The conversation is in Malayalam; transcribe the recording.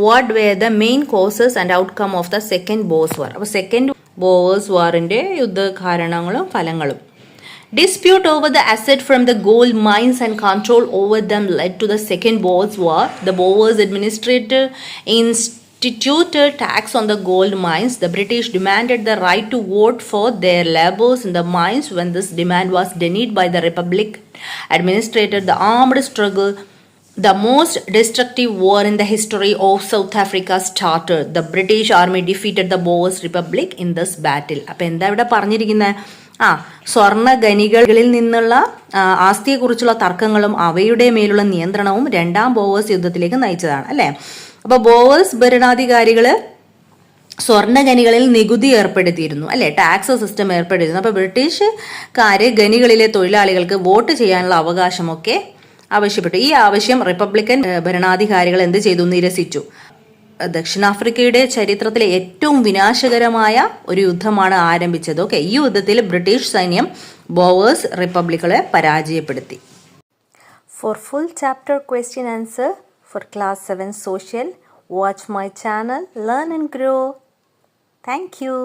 What were the main causes and outcome of the second Boers war. അപ്പോൾ സെക്കൻഡ് ബോവേഴ്സ് വാറിൻ്റെ യുദ്ധ കാരണങ്ങളും ഫലങ്ങളും. Dispute over the asset from the gold mines and control over them led to the Second Boers War. The Boers administrator instituted tax on the gold mines. The British demanded the right to vote for their labours in the mines. When this demand was denied by the Republic administrator, the armed struggle, the most destructive war in the history of South Africa, started. The British army defeated the Boers Republic in this battle. അപ്പോൾ എന്താ ഇവിടെ പറഞ്ഞിരിക്കുന്നത്? സ്വർണ്ണ ഖനികളിൽ നിന്നുള്ള ആസ്തിയെക്കുറിച്ചുള്ള തർക്കങ്ങളും അവയുടെ മേലുള്ള നിയന്ത്രണവും രണ്ടാം ബോവേഴ്സ് യുദ്ധത്തിലേക്ക് നയിച്ചതാണ് അല്ലേ. അപ്പോൾ ബോവേഴ്സ് ഭരണാധികാരികൾ സ്വർണ്ണ ഖനികളിൽ നികുതി ഏർപ്പെടുത്തിയിരുന്നു അല്ലേ, ടാക്സ് സിസ്റ്റം ഏർപ്പെടുത്തിയിരുന്നു. അപ്പോൾ ബ്രിട്ടീഷുകാർ ഖനികളിലെ തൊഴിലാളികൾക്ക് വോട്ട് ചെയ്യാനുള്ള അവകാശമൊക്കെ ആവശ്യപ്പെട്ടു. ഈ ആവശ്യം റിപ്പബ്ലിക്കൻ ഭരണാധികാരികൾ എന്ത് ചെയ്തു? നിരസിച്ചു. ദക്ഷിണാഫ്രിക്കയുടെ ചരിത്രത്തിലെ ഏറ്റവും വിനാശകരമായ ഒരു യുദ്ധമാണ് ആരംഭിച്ചത്. ഓക്കെ, ഈ യുദ്ധത്തിൽ ബ്രിട്ടീഷ് സൈന്യം ബോവേഴ്സ് റിപ്പബ്ലിക്കുകളെ പരാജയപ്പെടുത്തി. For full chapter question answer for class 7 social, watch my channel learn and grow. Thank U.